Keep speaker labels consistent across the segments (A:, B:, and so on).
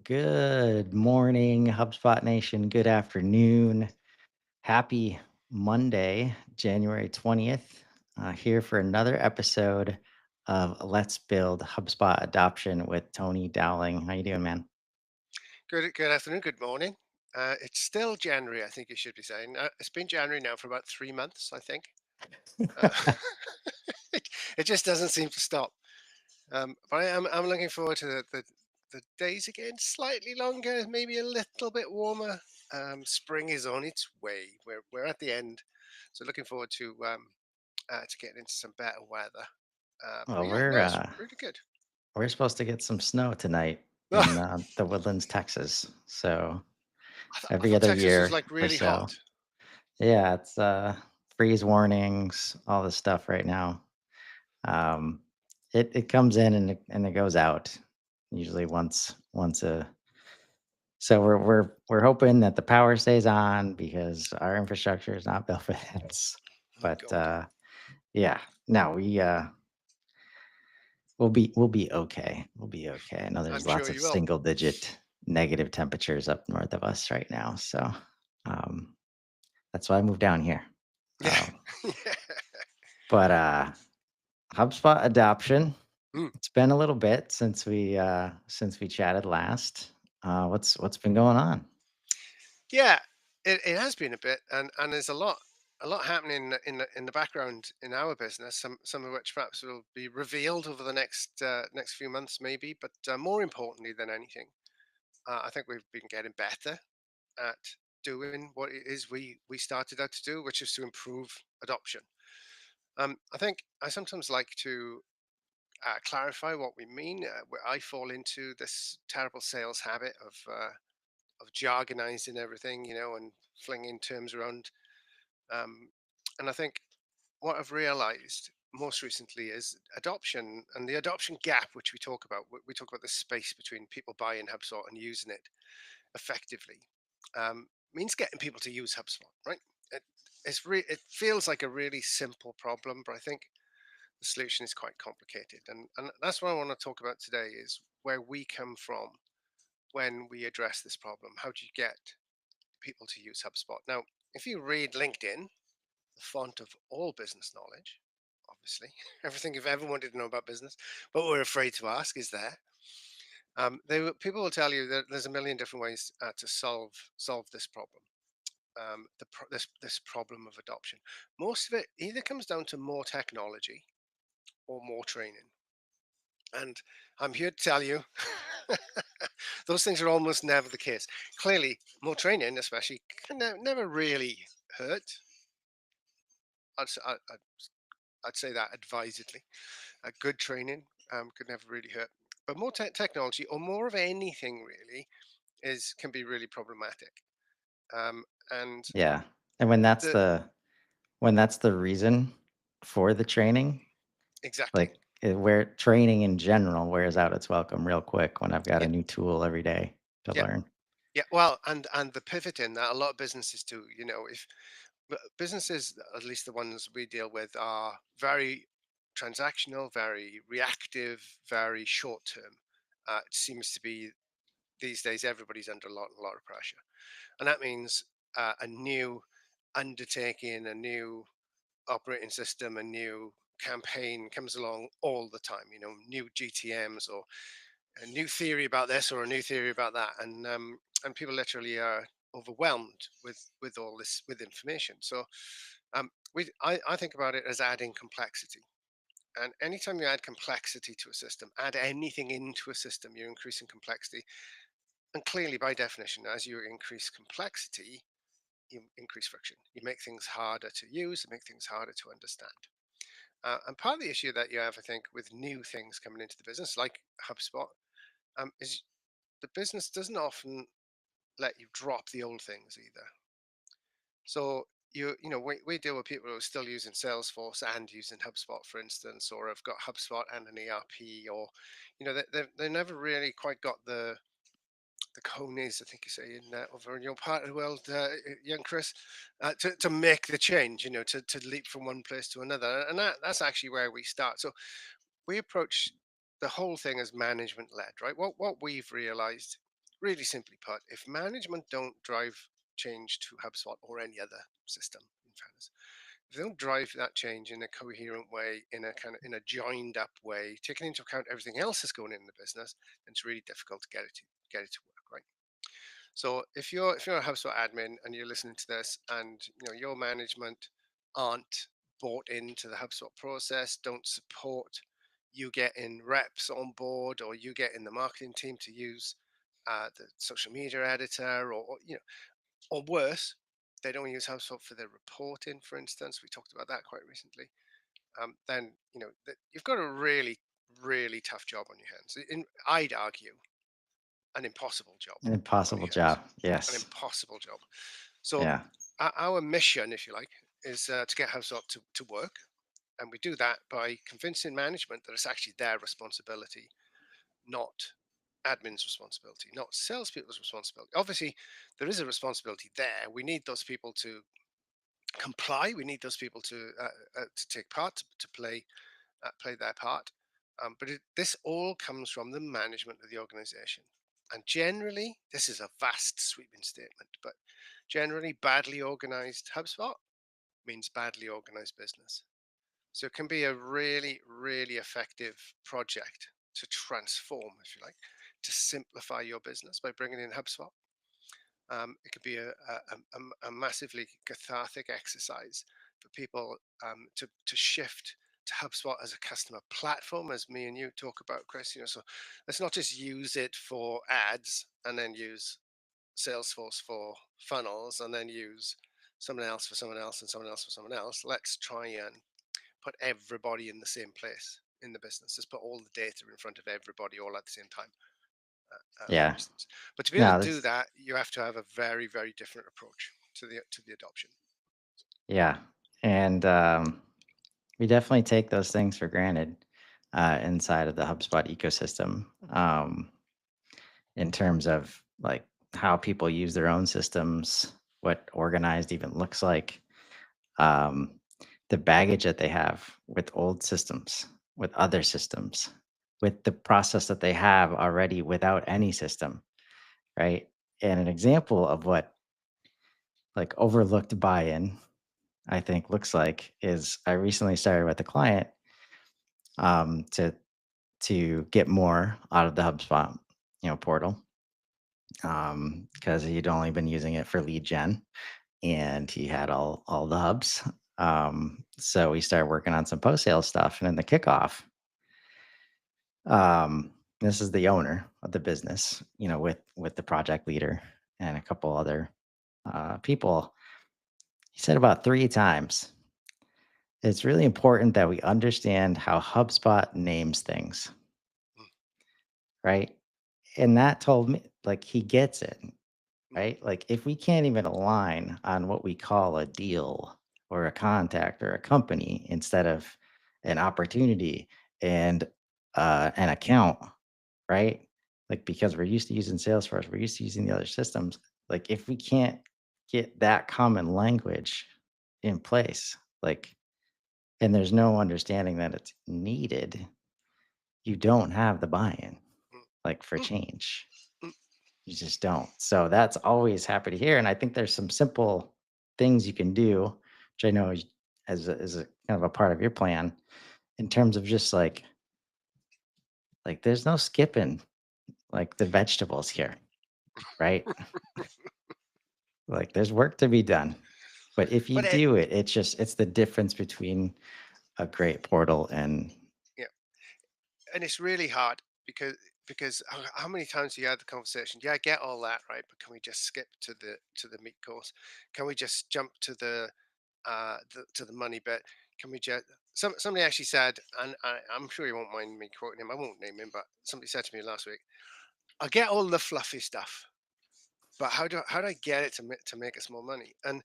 A: Good morning, HubSpot Nation. Good afternoon. Happy Monday, January 20th. Here for another episode of Let's Build HubSpot Adoption with Tony Dowling. How you doing, man?
B: Good afternoon, good morning. It's still January, I think you should be saying. It's been January now for about 3 months, I think. Uh, it, it just doesn't seem to stop. But I'm looking forward to the days again, slightly longer, maybe a little bit warmer. Spring is on its way. We're at the end, so looking forward to getting into some better weather. But
A: Well,
B: yeah, no, it's really good.
A: we're supposed to get some snow tonight in the Woodlands, Texas. So
B: I
A: every
B: thought
A: other
B: Texas was
A: year
B: like
A: or
B: really
A: so.
B: hot.
A: Yeah, it's freeze warnings, all this stuff right now. Um, it comes in and it goes out usually once a so we're hoping that the power stays on because our infrastructure is not built for this.
B: Oh
A: But
B: God,
A: yeah, no, we'll be okay. We'll be okay. I know
B: I'm
A: there's
B: sure
A: lots of
B: you will.
A: single digit negative temperatures up north of us right now. So um that's why I moved down here.
B: Yeah.
A: Um, but HubSpot adoption.
B: Mm.
A: It's been a little bit since we chatted last. What's been going on?
B: Yeah, it has been a bit, and there's a lot happening in the background in our business. Some of which perhaps will be revealed over the next few months, maybe. But more importantly than anything, I think we've been getting better at doing what it is we started out to do, which is to improve adoption. I think I sometimes like to clarify what we mean. Where I fall into this terrible sales habit of jargonizing everything, and flinging terms around. Um, and I think what I've realized most recently is adoption and the adoption gap, which we talk about. We talk about the space between people buying HubSpot and using it effectively. Means getting people to use HubSpot, right? It, it feels like a really simple problem, but I think the solution is quite complicated. And that's what I want to talk about today is where we come from when we address this problem. How do you get people to use HubSpot? Now, if you read LinkedIn, the font of all business knowledge, obviously, everything you've ever wanted to know about business, but we're afraid to ask is there. People will tell you that there's a million different ways to solve this problem. This problem of adoption. Most of it either comes down to more technology or more training. And I'm here to tell you, those things are almost never the case. Clearly, more training, especially, can never really hurt. I'd, s- I'd say that advisedly. A good training could never really hurt. But more technology or more of anything really is can be really problematic. Um, and
A: Yeah. And
B: the
A: when that's the reason for the training,
B: exactly,
A: like where training in general wears out its welcome real quick when I've got
B: yeah,
A: a new tool every day to
B: yeah,
A: learn.
B: yeah. Well, and the pivot in that a lot of businesses do. If businesses, at least the ones we deal with, are very transactional, very reactive, very short term. It seems to be these days everybody's under a lot of pressure, and that means a new undertaking, a new operating system, a new campaign comes along all the time. New GTMs or a new theory about this or a new theory about that, and people literally are overwhelmed with all this with information. So I think about it as adding complexity. And anytime you add complexity to a system, add anything into a system, you're increasing complexity. And clearly, by definition, as you increase complexity, you increase friction. You make things harder to use, you make things harder to understand. And part of the issue that you have, I think, with new things coming into the business, like HubSpot, is the business doesn't often let you drop the old things either. So we deal with people who are still using Salesforce and using HubSpot, for instance, or have got HubSpot and an ERP, or they never really quite got the conies, I think you say, over in your part of the world, young Chris, to make the change, to leap from one place to another, and that's actually where we start. So we approach the whole thing as management led, right? What we've realized really simply put, if management don't drive change to HubSpot or any other system, in fairness, if they don't drive that change in a coherent way, in a kind of in a joined up way, taking into account everything else that's going in the business, then it's really difficult to get it to work, right? So if you're a HubSpot admin and you're listening to this, and your management aren't bought into the HubSpot process, don't support you getting reps on board, or you getting the marketing team to use the social media editor, or worse, they don't use HubSpot for their reporting, for instance. We talked about that quite recently. Then you've got a really, really tough job on your hands. I'd argue an impossible job
A: An
B: on
A: impossible
B: your hands.
A: job.
B: An
A: Yes.
B: impossible job. So
A: Yeah.
B: our mission, if you like, is to get HubSpot to work. And we do that by convincing management that it's actually their responsibility, not admin's responsibility, not salespeople's responsibility. Obviously, there is a responsibility there. We need those people to comply. We need those people to take part, to play their part. But this all comes from the management of the organization. And generally, this is a vast sweeping statement, but generally, badly organized HubSpot means badly organized business. So it can be a really, really effective project to transform, if you like, to simplify your business by bringing in HubSpot. It could be a massively cathartic exercise for people to shift to HubSpot as a customer platform, as me and you talk about, Chris. So let's not just use it for ads and then use Salesforce for funnels and then use someone else for someone else and someone else for someone else. Let's try and put everybody in the same place in the business. Let's put all the data in front of everybody all at the same time, for
A: Yeah.
B: instance. But to be able
A: No,
B: to do
A: that's
B: that, you have to have a very, very different approach to the adoption.
A: yeah. And we definitely take those things for granted inside of the HubSpot ecosystem, in terms of like how people use their own systems, what organized even looks like, um, the baggage that they have with old systems, with other systems, with the process that they have already without any system, right? And an example of what like overlooked buy-in, I think, looks like is I recently started with a client, to get more out of the HubSpot, portal, because he'd only been using it for lead gen, and he had all the hubs. So we started working on some post sale stuff, and in the kickoff, this is the owner of the business, with the project leader and a couple other people. He said about 3 times, it's really important that we understand how HubSpot names things,
B: Mm,
A: right? And that told me, like, he gets it,
B: mm,
A: right? Like, if we can't even align on what we call a deal or a contact or a company instead of an opportunity and an account, right? Like, because we're used to using Salesforce, we're used to using the other systems. Like, if we can't get that common language in place, like, and there's no understanding that it's needed, you don't have the buy-in,
B: mm,
A: like, for
B: mm,
A: change.
B: mm.
A: You just don't. So that's always happy to hear, and I think there's some simple things you can do, which I know is as a kind of a part of your plan in terms of just like there's no skipping like the vegetables here, right? Like there's work to be done. But if you
B: But
A: do it, it's the difference between a great portal and
B: yeah, and it's really hard because how many times do you had the conversation? Yeah, I get all that, right? But can we just skip to the meat course? Can we just jump to the money bit? Can we just somebody actually said, and I'm sure you won't mind me quoting him. I won't name him, but somebody said to me last week, "I get all the fluffy stuff, but how do I get it to make us more money?" And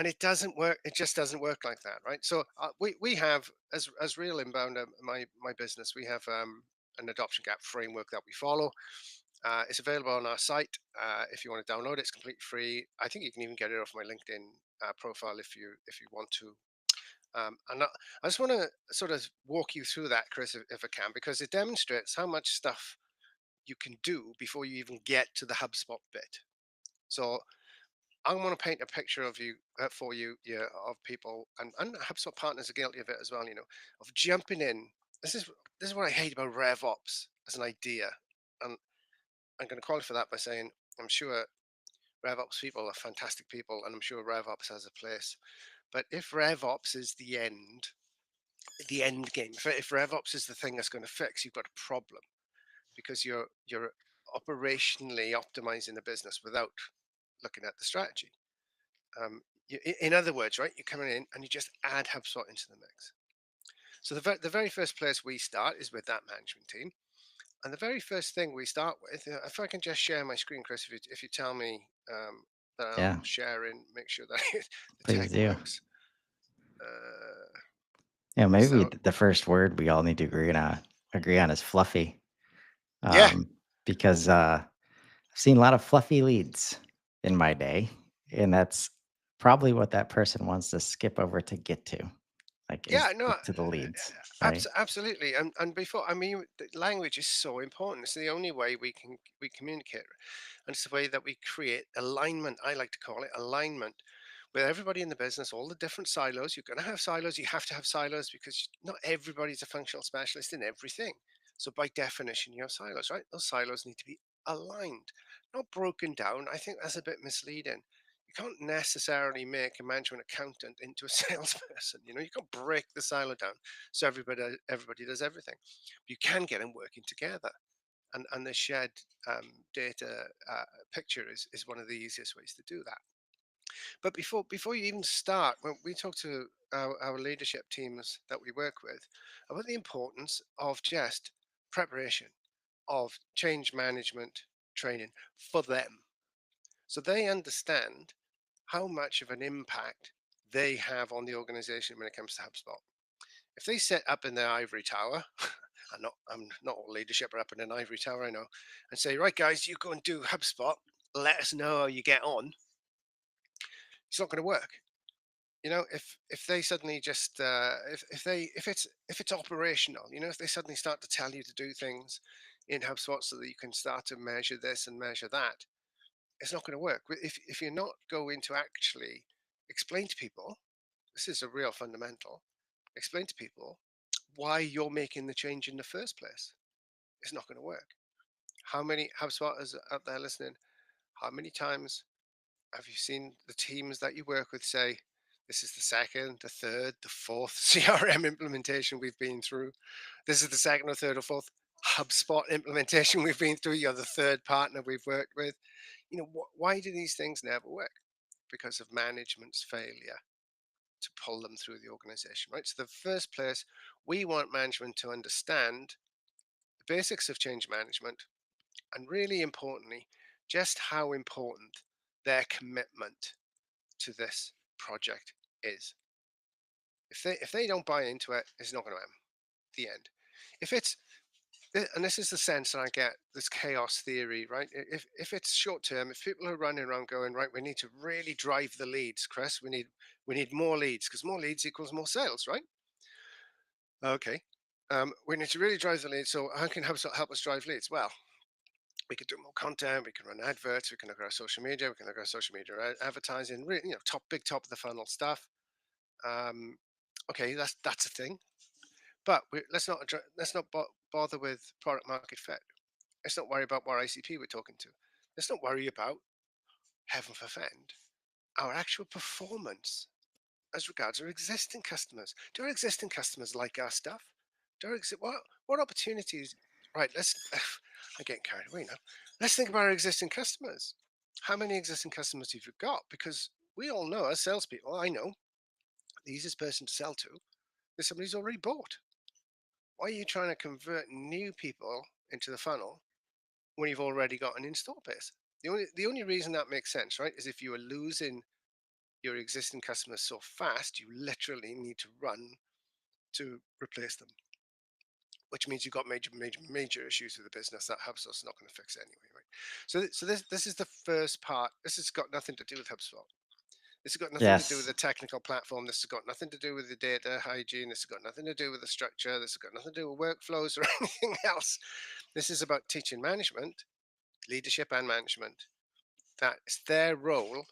B: it doesn't work. It just doesn't work like that, right? So we have as Real Inbound, my business, we have an adoption gap framework that we follow. It's available on our site. If you want to download it, it's completely free. I think you can even get it off my LinkedIn profile if you want to. And I just want to sort of walk you through that, Chris, if I can, because it demonstrates how much stuff you can do before you even get to the HubSpot bit. So I want to paint a picture of you for you, yeah, of people, and HubSpot partners are guilty of it as well. Of jumping in. This is this is what I hate about RevOps as an idea, and I'm going to qualify that by saying I'm sure RevOps people are fantastic people, and I'm sure RevOps has a place. But if RevOps is the end game, if RevOps is the thing that's going to fix, you've got a problem because you're operationally optimizing the business without looking at the strategy. In other words, right, you're coming in and you just add HubSpot into the mix. So the very first place we start is with that management team. And the very first thing we start with, if I can just share my screen, Chris, if you tell me that I'm
A: Yeah,
B: sharing, make sure that the
A: please
B: tech
A: do.
B: works. Uh,
A: Maybe
B: so
A: the first word we all need to agree on is fluffy,
B: yeah,
A: um, because I've seen a lot of fluffy leads in my day, and that's probably what that person wants to skip over to get to, like, is
B: yeah, no,
A: get to the leads, right?
B: absolutely. And before, I mean, the language is so important. It's the only way we communicate, and it's the way that we create alignment. I like to call it alignment with everybody in the business, all the different silos. You're going to have silos. You have to have silos because not everybody's a functional specialist in everything. So by definition, you have silos, right? Those silos need to be aligned, not broken down. I think that's a bit misleading. You can't necessarily make a management accountant into a salesperson. You can't break the silo down so everybody does everything. You can get them working together, and the shared data picture is one of the easiest ways to do that. But before you even start, when we talk to our leadership teams that we work with about the importance of just preparation, of change management training for them, so they understand how much of an impact they have on the organization when it comes to HubSpot. If they set up in their ivory tower, I'm not all leadership are up in an ivory tower, I know, and say, right guys, you go and do HubSpot, let us know how you get on, it's not going to work. If they suddenly just if it's operational, if they suddenly start to tell you to do things in HubSpot so that you can start to measure this and measure that, it's not going to work. If you're not going to actually explain to people, this is a real fundamental, explain to people why you're making the change in the first place, it's not going to work. How many HubSpotters out there listening, how many times have you seen the teams that you work with say, this is the second, the third, the fourth CRM implementation we've been through? This is the second or third or fourth HubSpot implementation we've been through. You're the third partner we've worked with. Why do these things never work? Because of management's failure to pull them through the organization, right? So the first place, we want management to understand the basics of change management, and really importantly, just how important their commitment to this project is. If they don't buy into it, it's not going to happen. The end. If it's And this is the sense that I get, this chaos theory, right? If it's short term, if people are running around going, right, we need to really drive the leads, Chris. We need more leads because more leads equals more sales, right? Okay. We need to really drive the leads. So how can help us drive leads? Well, we could do more content. We can run adverts. We can look at our social media. We can look at our social media advertising. Really, top of the funnel stuff. Um, okay, that's a thing. But let's not bother with product market fit. Let's not worry about what ICP we're talking to. Let's not worry about, heaven forfend, our actual performance as regards our existing customers. Do our existing customers like our stuff? What opportunities? Right, I'm getting carried away now. Let's think about our existing customers. How many existing customers have you got? Because we all know, as salespeople, I know the easiest person to sell to is somebody who's already bought. Why are you trying to convert new people into the funnel when you've already got an install base? The only reason that makes sense, right, is if you are losing your existing customers so fast, you literally need to run to replace them, which means you've got major issues with the business that HubSpot's not going to fix anyway, right? So this is the first part. This has got nothing to do with HubSpot. This has got nothing to do with
A: Yes.
B: the technical platform. This has got nothing to do with the data hygiene. This has got nothing to do with the structure. This has got nothing to do with workflows or anything else. This is about teaching management, leadership, and management. That's their role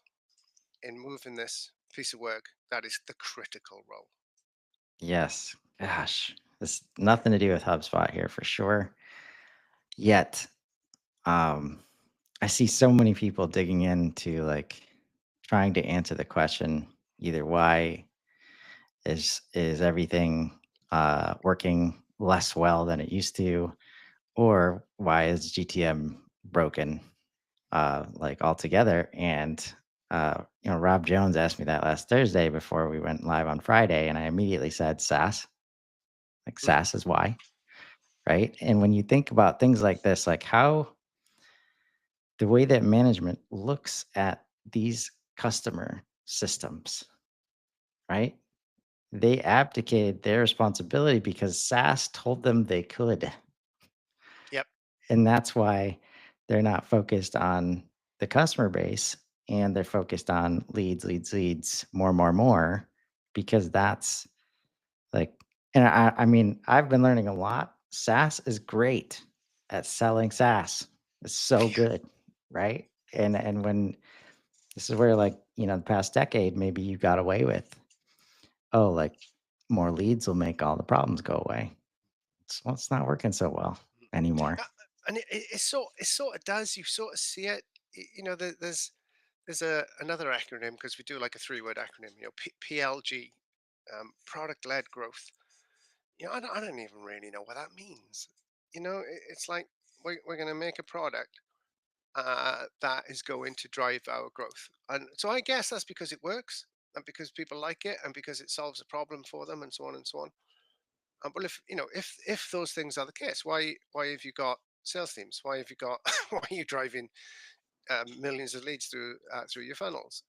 B: in moving this piece of work. That is the critical role.
A: Yes. Gosh, it's nothing to do with HubSpot here for sure. Yet, um, I see so many people digging into like trying to answer the question either why is everything working less well than it used to, or why is GTM broken like altogether? And Rob Jones asked me that last Thursday before we went live on Friday, and I immediately said SaaS. Like
B: Mm,
A: SaaS is why, right? And when you think about things like this, like how the way that management looks at these customer systems, right? They abdicated their responsibility because SaaS told them they could.
B: yep.
A: And that's why they're not focused on the customer base and they're focused on leads, leads, leads, more, because that's like, and I mean, I've been learning a lot. SaaS is great at selling SaaS. It's so good, right? And when this is where like, the past decade, maybe you got away with, oh, like more leads will make all the problems go away. It's not working so well
B: Uh,
A: anymore.
B: and it sort of does. You sort of see it. There's another acronym because we do like a three-word acronym. PLG, product led growth. I don't even really know what that means. It's like we're going to make a product that is going to drive our growth, and so I guess that's because it works and because people like it and because it solves a problem for them and so on and so on. Well, if those things are the case, why have you got sales teams? Why have you got why are you driving millions of leads through your funnels?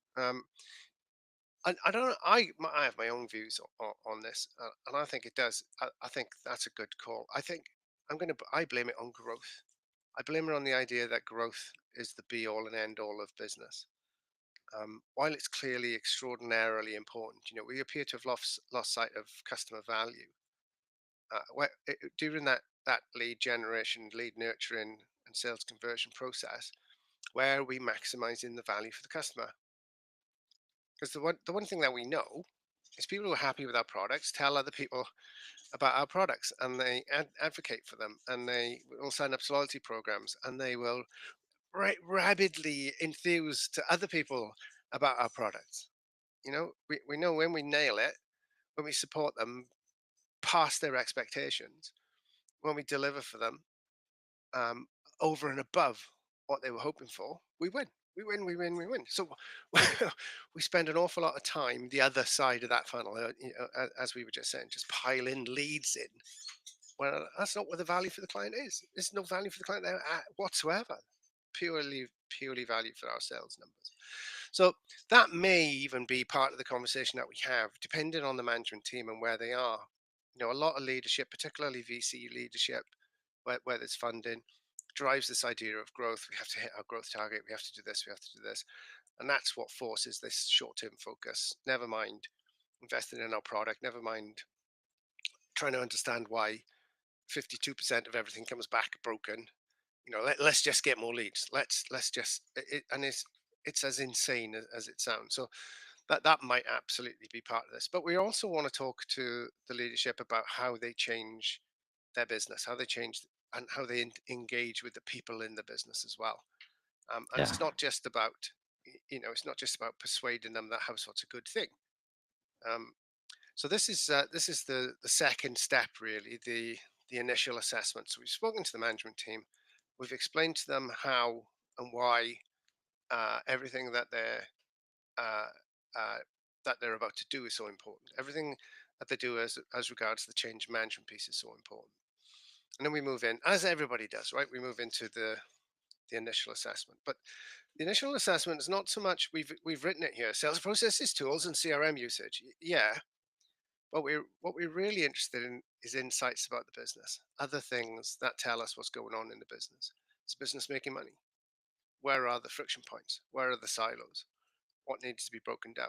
B: I don't know. I have my own views on this, and I think it does. I think that's a good call. I blame it on growth. I blame it on the idea that growth is the be all and end all of business. While it's clearly extraordinarily important, we appear to have lost sight of customer value. During that lead generation, lead nurturing, and sales conversion process, where are we maximizing the value for the customer? Because the one thing that we know is people who are happy with our products tell other people about our products and they advocate for them and they will sign up to loyalty programs and they will rabidly enthuse to other people about our products. We know when we nail it, when we support them past their expectations, when we deliver for them um, over and above what they were hoping for, we win. We win, we win, we win. So we spend an awful lot of time the other side of that funnel, as we were just saying, just pile in leads in. Well, that's not what the value for the client is. There's no value for the client there whatsoever. Purely value for our sales numbers. So that may even be part of the conversation that we have, depending on the management team and where they are. A lot of leadership, particularly VC leadership, where there's funding, drives this idea of growth. We have to hit our growth target. We have to do this. We have to do this. And that's what forces this short term focus. Never mind investing in our product. Never mind trying to understand why 52% of everything comes back broken. Let's just get more leads. Let's just and it's as insane as it sounds. So that might absolutely be part of this. But we also want to talk to the leadership about how they change their business, how they change and how they engage with the people in the business as well. And
A: Yeah.
B: it's not just about it's not just about persuading them that HubSpot's a good thing. Um, so this is the second step, really, the initial assessment. So we've spoken to the management team, we've explained to them how and why everything uh, uh, that they're about to do is so important. Everything that they do as regards the change management piece is so important. And then we move in, as everybody does, right? We move into the initial assessment. But the initial assessment is not so much we've written it here: sales processes, tools, and CRM usage. Yeah, but what we're really interested in is insights about the business, other things that tell us what's going on in the business. Is business making money? Where are the friction points? Where are the silos? what needs to be broken down.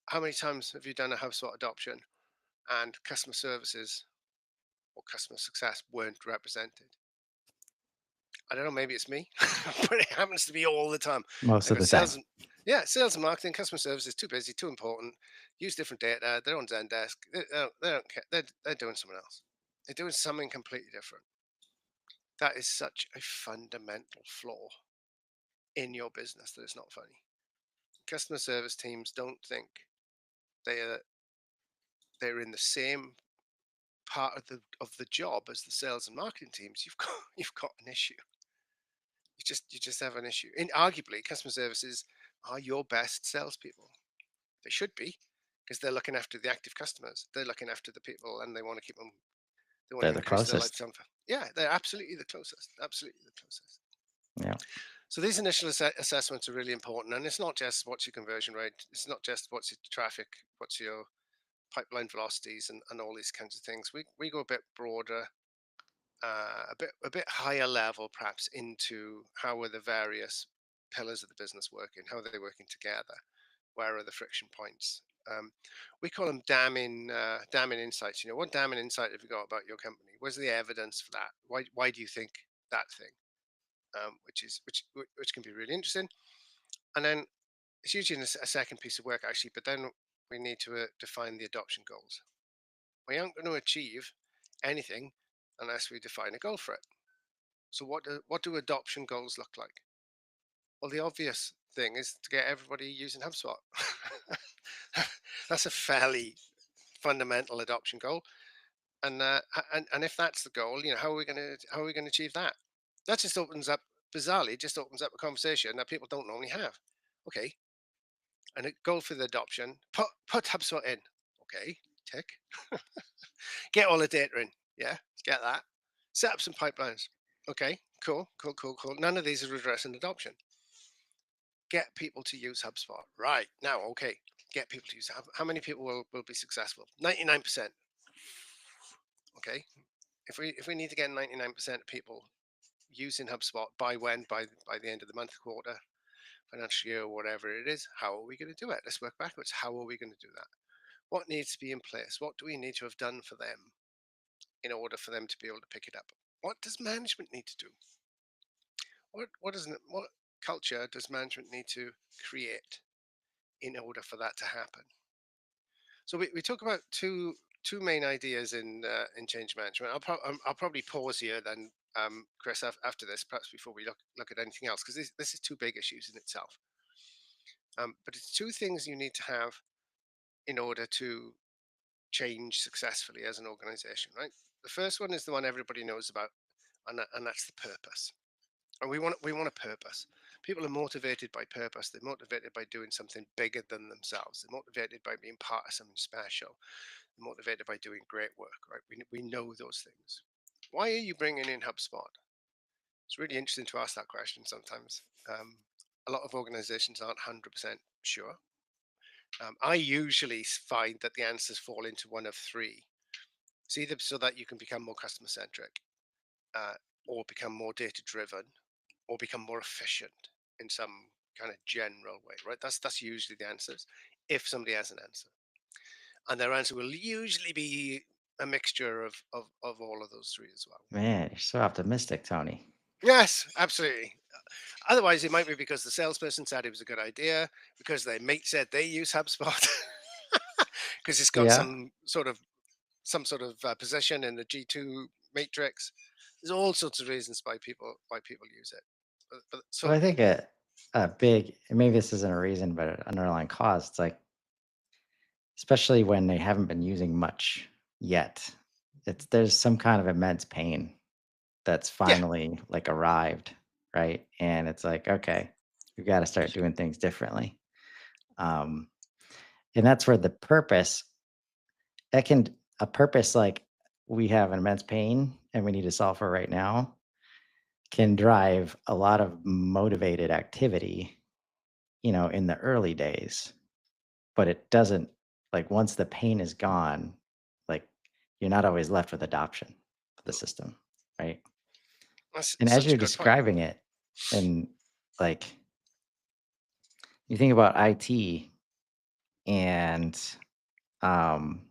B: How many times have you done a HubSpot adoption and customer services or customer success weren't represented? I don't know, maybe it's me, but it happens to be all the time.
A: Most
B: I
A: of
B: got
A: the time.
B: sales and yeah, sales and marketing, customer service is too busy, too important. Use different data. They're on Zendesk. They don't care. They're doing something else. They're doing something completely different. That is such a fundamental flaw in your business that it's not funny. Customer service teams don't think they are they're in the same part of the job as the sales and marketing teams. You've got an issue. You just have an issue. And arguably, customer services are your best salespeople. They should be, because they're looking after the active customers. They're looking after the people, and they want to keep them. They want
A: They're
B: to
A: the
B: increase their
A: closest.
B: lifetime. Yeah, they're absolutely the closest. Absolutely the closest.
A: Yeah.
B: So these initial assessments are really important, and it's not just what's your conversion rate. It's not just what's your traffic, what's your pipeline velocities, and all these kinds of things. We go a bit broader, a bit higher level, perhaps, into how are the various pillars of the business working, how are they working together, where are the friction points. Um, we call them damning insights. What damning insight have you got about your company? Where's the evidence for that? Why do you think that thing? Which can be really interesting. And then it's usually a second piece of work, actually. But then we need to define the adoption goals. We aren't going to achieve anything unless we define a goal for it. So what do adoption goals look like? Well, the obvious thing is to get everybody using HubSpot. That's a fairly fundamental adoption goal. And if that's the goal, how are we going to achieve that? That just opens up, bizarrely, it just opens up a conversation that people don't normally have. Okay, and a goal for the adoption. Put HubSpot in. Okay, tick. Get all the data in. Yeah, get that. Set up some pipelines. Okay, cool, cool, cool, cool. None of these are addressing adoption. Get people to use HubSpot. Right now, okay. Get people to use it. How many people will be successful? 99%. Okay. If we need to get 99% of people using HubSpot by when? By the end of the month, quarter, financial year, or whatever it is, how are we going to do it? Let's work backwards. How are we going to do that? What needs to be in place? What do we need to have done for them in order for them to be able to pick it up? What does management need to do? What culture does management need to create in order for that to happen? So we talk about two main ideas in change management. I'll probably pause here then, Chris, after this, perhaps before we look at anything else, because this is two big issues in itself. But it's two things you need to have in order to change successfully as an organization, right? The first one is the one everybody knows about, and that's the purpose. And we want a purpose. People are motivated by purpose. They're motivated by doing something bigger than themselves. They're motivated by being part of something special. They're motivated by doing great work, right? We know those things. Why are you bringing in HubSpot? It's really interesting to ask that question sometimes. A lot of organizations aren't 100% sure. I usually find that the answers fall into one of three. It's either so that you can become more customer centric, uh, or become more data driven, or become more efficient in some kind of general way, right? That's usually the answers, if somebody has an answer. And their answer will usually be a mixture of all of those three as well.
A: Man, you're so optimistic, Tony.
B: Yes, absolutely. Otherwise, it might be because the salesperson said it was a good idea, because their mate said they use HubSpot, because it's got
A: Yeah.
B: some sort of position in the G2 matrix. There's all sorts of reasons why people use it.
A: Well,
B: So
A: I think a big, and maybe this isn't a reason, but an underlying cause, it's like, especially when they haven't been using much yet, there's some kind of immense pain that's
B: yeah,
A: finally like arrived, right? And it's like, okay, we got to start doing things differently. Um, and that's where the purpose, that can, a purpose like we have an immense pain and we need to solve for right now, can drive a lot of motivated activity, in the early days, but it doesn't, like, once the pain is gone, like, you're not always left with adoption of the system, right?
B: that's
A: And as
B: such
A: you're
B: a good point.
A: describing it, and like, you think about IT and um,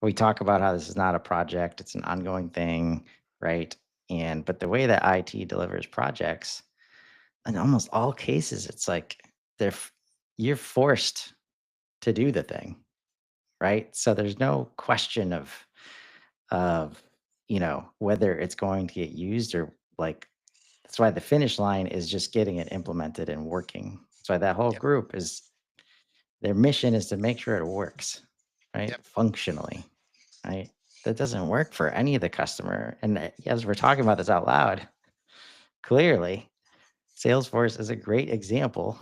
A: we talk about how this is not a project, it's an ongoing thing, right? And but the way that IT delivers projects, in almost all cases, it's like you're forced to do the thing, right? So there's no question of whether it's going to get used or like that's why the finish line is just getting it implemented and working. That's why that whole
B: Yep.
A: group is their mission is to make sure it works, right?
B: Yep.
A: Functionally, right? That doesn't work for any of the customer. And as we're talking about this out loud, clearly, Salesforce is a great example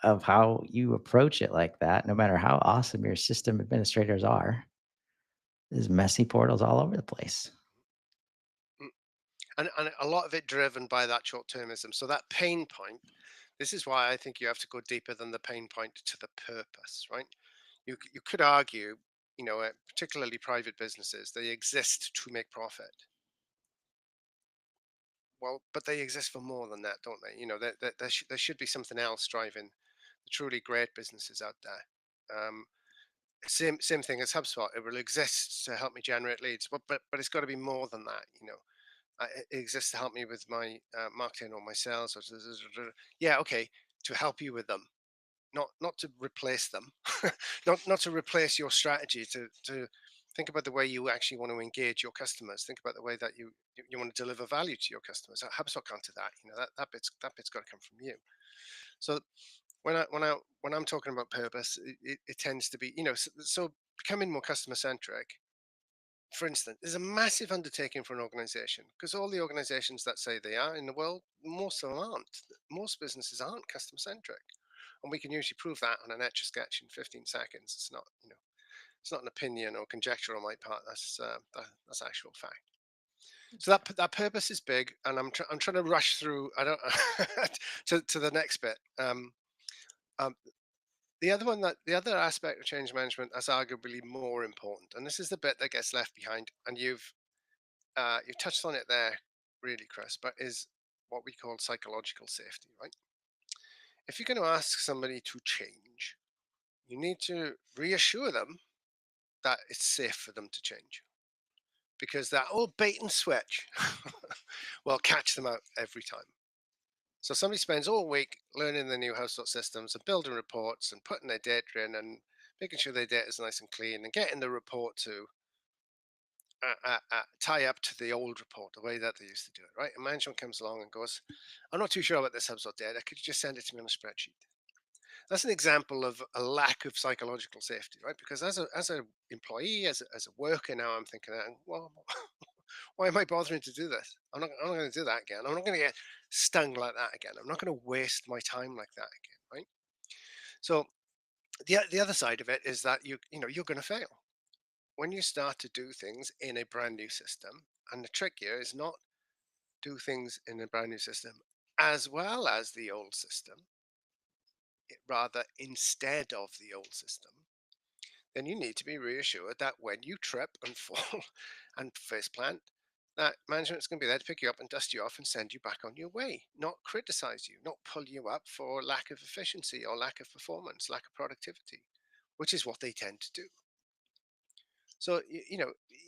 A: of how you approach it like that, no matter how awesome your system administrators are. There's messy portals all over the place.
B: Mm. And a lot of it driven by that short termism. So that pain point, this is why I think you have to go deeper than the pain point to the purpose, right? You could argue, particularly private businesses, they exist to make profit. Well, but they exist for more than that, don't they? There should be something else driving the truly great businesses out there. Same thing as HubSpot. It will exist to help me generate leads, but it's got to be more than that. It exists to help me with my marketing or my sales. Yeah, okay, to help you with them, not to replace them, not to replace your strategy. To think about the way you actually want to engage your customers. Think about the way that you want to deliver value to your customers. HubSpot can't do that. That bit's got to come from you. So when I'm talking about purpose, it tends to be so becoming more customer centric. For instance, is a massive undertaking for an organization because all the organizations that say they are in the world, most of them aren't. Most businesses aren't customer centric, and we can usually prove that on an etch a sketch in 15 seconds. It's not an opinion or conjecture on my part. That's actual fact. So that purpose is big, and I'm trying to rush through. I don't to the next bit. Um, the other aspect of change management that's arguably more important, and this is the bit that gets left behind, and you've touched on it there, really, Chris, but is what we call psychological safety, right? If you're going to ask somebody to change, you need to reassure them that it's safe for them to change because that old bait and switch will catch them out every time. So somebody spends all week learning the new HubSpot systems and building reports and putting their data in and making sure their data is nice and clean and getting the report to tie up to the old report, the way that they used to do it, right? And management comes along and goes, I'm not too sure about this HubSpot data. Could you just send it to me on a spreadsheet? That's an example of a lack of psychological safety, right? Because as a employee, as a worker now, I'm thinking, well, why am I bothering to do this? I'm not going to do that again. I'm not going to get stung like that again. I'm not going to waste my time like that again, right? So the other side of it is that you're going to fail when you start to do things in a brand new system. And the trick here is not do things in a brand new system as well as the old system, rather instead of the old system. Then you need to be reassured that when you trip and fall and face plant, that management's going to be there to pick you up and dust you off and send you back on your way, not criticize you, not pull you up for lack of efficiency or lack of performance, lack of productivity, which is what they tend to do. So,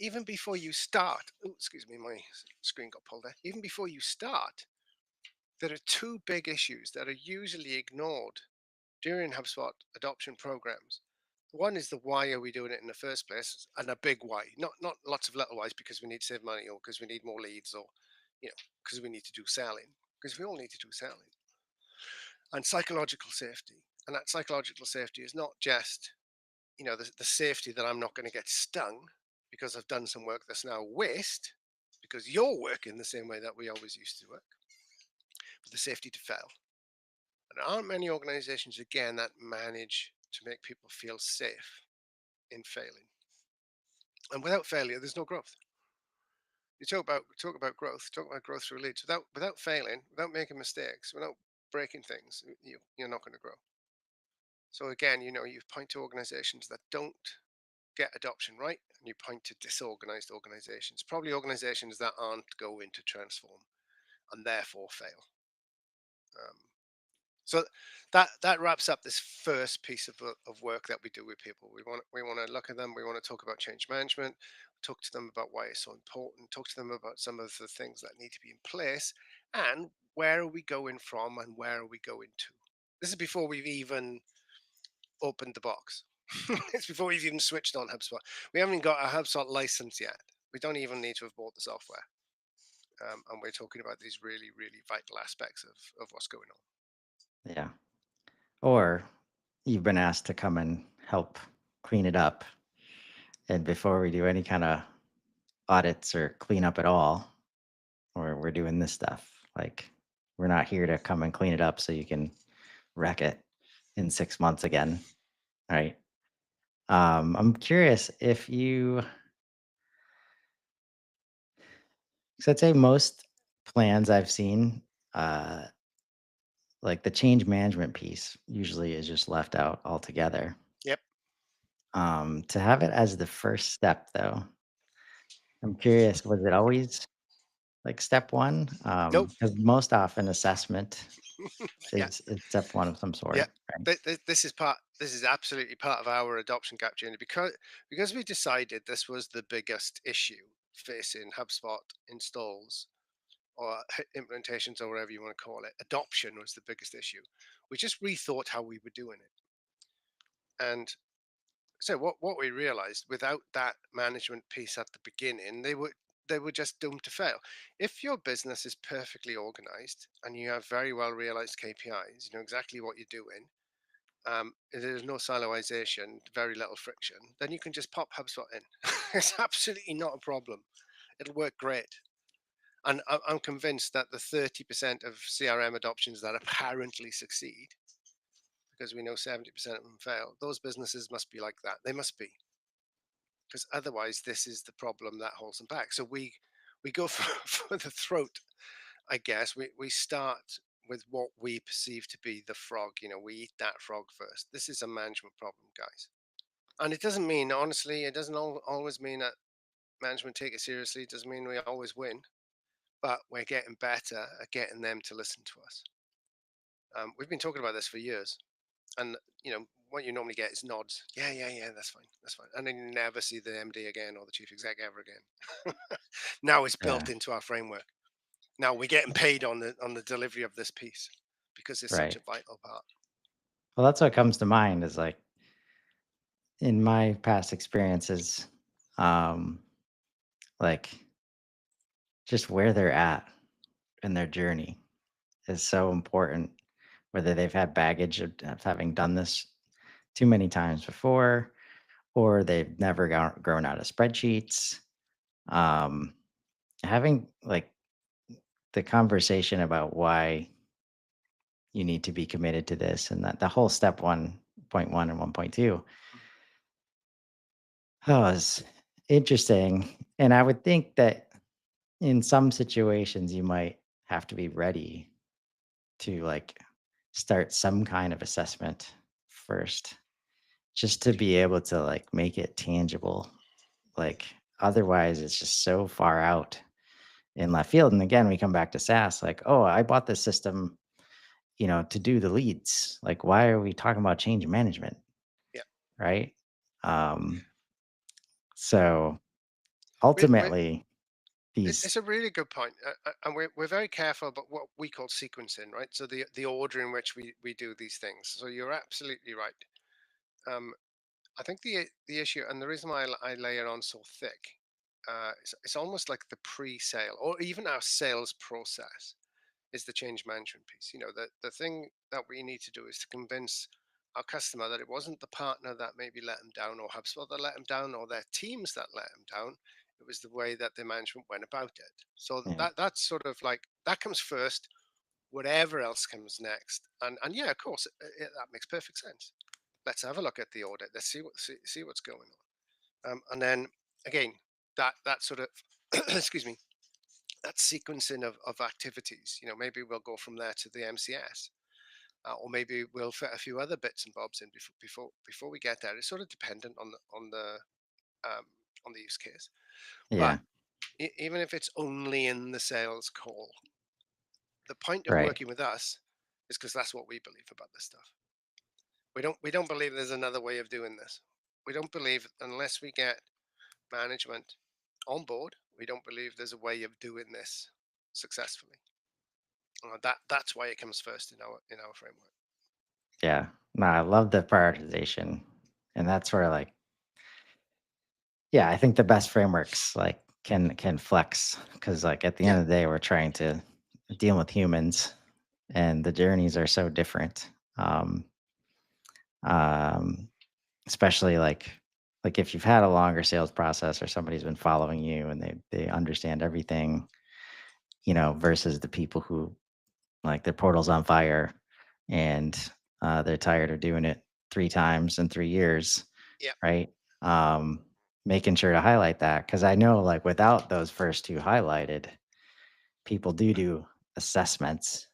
B: even before you start, oh, excuse me, my screen got pulled there. Even before you start, there are two big issues that are usually ignored during HubSpot adoption programs. One is the why are we doing it in the first place, and a big why, not lots of little whys because we need to save money or because we need more leads or because we need to do selling, because we all need to do selling. And psychological safety, and that psychological safety is not just the safety that I'm not going to get stung because I've done some work that's now waste because you're working the same way that we always used to work, but the safety to fail. And there aren't many organizations, again, that manage to make people feel safe in failing. And without failure, there's no growth. You talk about growth through leads. Without failing, without making mistakes, without breaking things, you're not going to grow. So again, you point to organizations that don't get adoption right, and you point to disorganized organizations, probably organizations that aren't going to transform and therefore fail. Um, So that wraps up this first piece of work that we do with people. We want to look at them. We want to talk about change management, talk to them about why it's so important, talk to them about some of the things that need to be in place, and where are we going from and where are we going to. This is before we've even opened the box. It's before we've even switched on HubSpot. We haven't got a HubSpot license yet. We don't even need to have bought the software. And we're talking about these really, really vital aspects of what's going on.
A: Yeah. Or you've been asked to come and help clean it up. And before we do any kind of audits or cleanup at all, or we're doing this stuff, like we're not here to come and clean it up so you can wreck it in 6 months again. Right. I'm curious if you, because I'd say most plans I've seen, uh, like the change management piece usually is just left out altogether.
B: Yep.
A: To have it as the first step though, I'm curious, was it always like step one?
B: Nope.
A: Because most often assessment
B: Yeah.
A: is step one of some
B: Yeah.
A: sort, right?
B: This is part. This is absolutely part of our adoption gap journey because we decided this was the biggest issue facing HubSpot installs or implementations or whatever you want to call it. Adoption was the biggest issue. We just rethought how we were doing it, and so what we realized without that management piece at the beginning, they were just doomed to fail. If your business is perfectly organized and you have very well realized KPIs, you know exactly what you're doing, there's no siloization, very little friction, then you can just pop HubSpot in. It's absolutely not a problem. It'll work great. And I'm convinced that the 30% of CRM adoptions that apparently succeed, because we know 70% of them fail, those businesses must be like that. They must be, because otherwise, this is the problem that holds them back. So we go for the throat, I guess. We start with what we perceive to be the frog. You know, we eat that frog first. This is a management problem, guys. And it doesn't mean, honestly, it doesn't always mean that management take it seriously. It doesn't mean we always win, but we're getting better at getting them to listen to us. We've been talking about this for years, and you know what you normally get is nods. Yeah, yeah, yeah, that's fine, and then you never see the MD again or the chief exec ever again. Now it's built
A: Yeah,
B: into our framework. Now we're getting paid on the delivery of this piece because it's such
A: right.
B: a vital part.
A: Well, that's what comes to mind is like in my past experiences, um, like just where they're at in their journey is so important. Whether they've had baggage of having done this too many times before, or they've never grown out of spreadsheets. Um, Having like the conversation about why you need to be committed to this and that the whole step 1.1 and 1.2. Oh, it's interesting. And I would think that in some situations you might have to be ready to like start some kind of assessment first just to be able to like make it tangible. Like otherwise it's just so far out in left field. And again, we come back to SaaS like, oh, I bought this system, to do the leads. Like, why are we talking about change management?
B: Yeah,
A: Right. Um, so
B: we
A: ultimately these
B: it's a really good point, and we're very careful about what we call sequencing, right? So the order in which we do these things. So you're absolutely right. Um, I think the issue and the reason why I lay it on so thick, it's almost like the pre-sale or even our sales process is the change management piece. You know, the thing that we need to do is to convince our customer that it wasn't the partner that maybe let them down or HubSpot that let them down or their teams that let them down. It was the way that the management went about it. So
A: yeah,
B: that's sort of like that comes first, whatever else comes next. And yeah, of course, that makes perfect sense. Let's have a look at the audit. Let's see what's going on. And then again, that sort of excuse me, that sequencing of activities. You know, maybe we'll go from there to the MCS, or maybe we'll fit a few other bits and bobs in before we get there. It's sort of dependent um, on the use case. But
A: yeah,
B: even if it's only in the sales call, the point of
A: right.
B: working with us is because that's what we believe about this stuff. We don't believe there's another way of doing this. We don't believe unless we get management on board, we don't believe there's a way of doing this successfully. That's why it comes first in our framework.
A: Yeah. No, I love the prioritization. And that's where like, yeah, I think the best frameworks like can flex because like at the
B: Yeah,
A: end of the day, we're trying to deal with humans and the journeys are so different. Um, um, especially like if you've had a longer sales process or somebody's been following you and they understand everything, versus the people who like their portal's on fire and they're tired of doing it 3 times in 3 years,
B: yeah.
A: right? Um, Making sure to highlight that because I know like without those first two highlighted, people do assessments,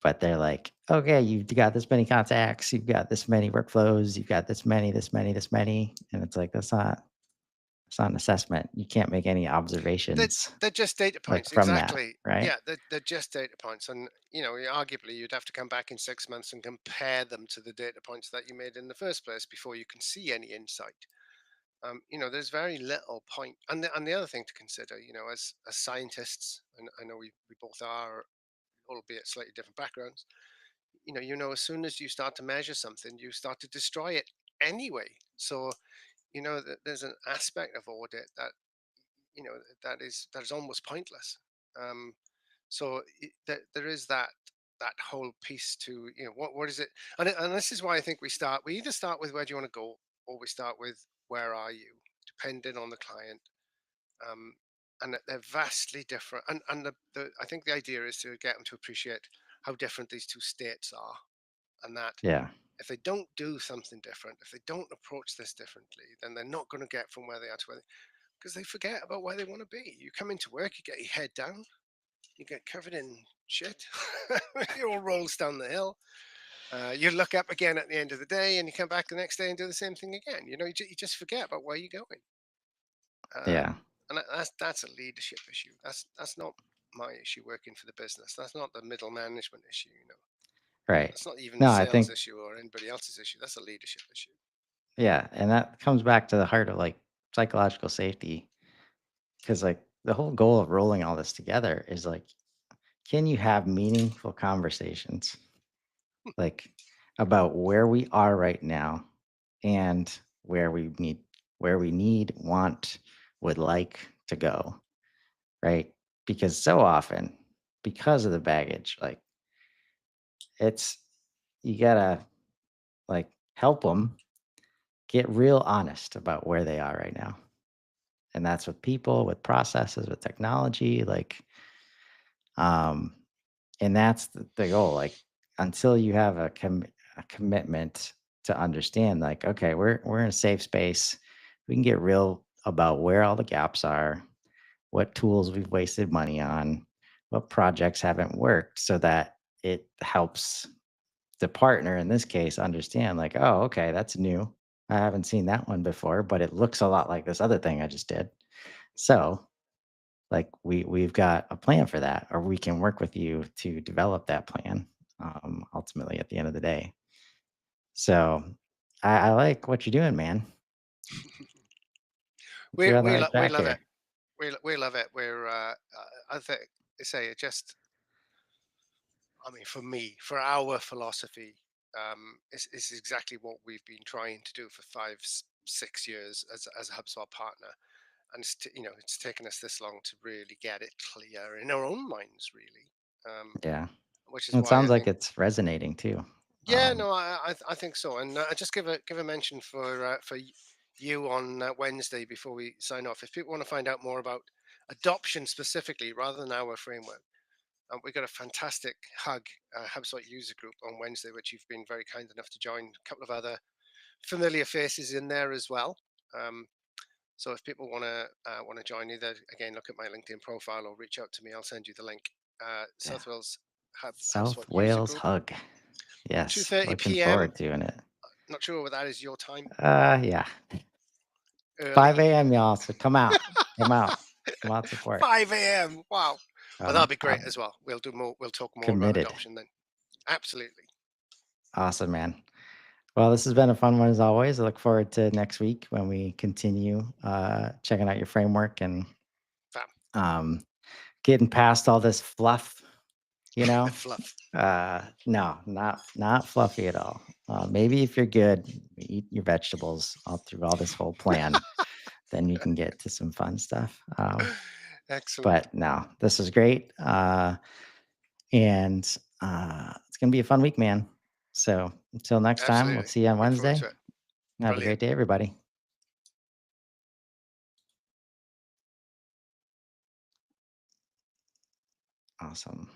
A: but they're like, okay, you've got this many contacts, you've got this many workflows, you've got this many, this many, this many, and it's like it's not an assessment. You can't make any
B: They're,
A: observations
B: they're just data
A: like
B: points,
A: from that,
B: exactly.
A: right?
B: Yeah, they're just data points, and arguably you'd have to come back in 6 months and compare them to the data points that you made in the first place before you can see any insight. There's very little point, and the other thing to consider, as scientists, and I know we both are, albeit slightly different backgrounds. As soon as you start to measure something, you start to destroy it anyway. So there's an aspect of audit you know that is almost pointless. Um, so there is that whole piece to what is it, and this is why I think we either start with where do you want to go, or we start with where are you, depending on the client. um, and that they're vastly different. And I think the idea is to get them to appreciate how different these two states are, and that
A: Yeah,
B: if they don't do something different, if they don't approach this differently, then they're not going to get from where they are to where because they forget about where they want to be. You come into work, you get your head down, you get covered in shit, it all rolls down the hill. You look up again at the end of the day, and you come back the next day and do the same thing again. You just forget about where you're going.
A: yeah,
B: And that's a leadership issue. That's not my issue working for the business. That's not the middle management issue.
A: right.
B: That's not even a
A: No, I
B: sales
A: think
B: issue or anybody else's issue. That's a leadership issue.
A: yeah, and that comes back to the heart of like psychological safety because like the whole goal of rolling all this together is like, can you have meaningful conversations like about where we are right now and where we need, want, would like to go, right? Because so often, because of the baggage, like it's you gotta like help them get real honest about where they are right now. And that's with people, with processes, with technology, like um and that's the goal. Like until you have a commitment to understand like okay, we're in a safe space. We can get real about where all the gaps are, what tools we've wasted money on, what projects haven't worked so that it helps the partner in this case understand like, "Oh, okay, that's new. I haven't seen that one before, but it looks a lot like this other thing I just did." So, like we've got a plan for that, or we can work with you to develop that plan, ultimately at the end of the day. So, I like what you're doing, man.
B: We
A: You're on the
B: we
A: right
B: lo- we
A: track
B: love
A: here.
B: it. We love it. I think they say it just. I mean, for me, for our philosophy, it's exactly what we've been trying to do for 6 years as a HubSpot partner, and it's taken us this long to really get it clear in our own minds, really.
A: Yeah.
B: Which is
A: And it
B: why
A: sounds
B: I
A: like
B: think,
A: it's resonating too.
B: yeah,
A: Um,
B: no, I think so. And I just give a mention for you on Wednesday before we sign off. If people want to find out more about adoption specifically, rather than our framework, we got a fantastic HubSpot user group on Wednesday, which you've been very kind enough to join. A couple of other familiar faces in there as well. Um, so if people want to join, either again look at my LinkedIn profile or reach out to me. I'll send you the link.
A: yeah.
B: South Wales HubSpot
A: South
B: user
A: Wales
B: group,
A: hug.
B: two
A: Yes,
B: thirty
A: looking
B: p.m.
A: forward to doing it.
B: Not sure what that is your time.
A: Yeah. 5
B: Early.
A: AM, y'all, so come out. Come out. Come out, support.
B: 5 a.m. Wow. Well, that'll be great
A: I'm
B: as well. We'll do more. We'll talk more about
A: committed.
B: adoption then. Absolutely.
A: Awesome, man. Well, this has been a fun one as always. I look forward to next week when we continue checking out your framework and
B: Fab.
A: um, getting past all this fluff. You know,
B: Fluff.
A: no, not fluffy at all. Maybe if you're good, eat your vegetables all through all this whole plan, then you can get to some fun stuff.
B: Excellent.
A: But no, this is great. And it's gonna be a fun week, man. So until next time, we'll
B: Absolutely.
A: see you on
B: Look forward
A: Wednesday.
B: to it.
A: Have a
B: Brilliant.
A: great day, everybody. Awesome.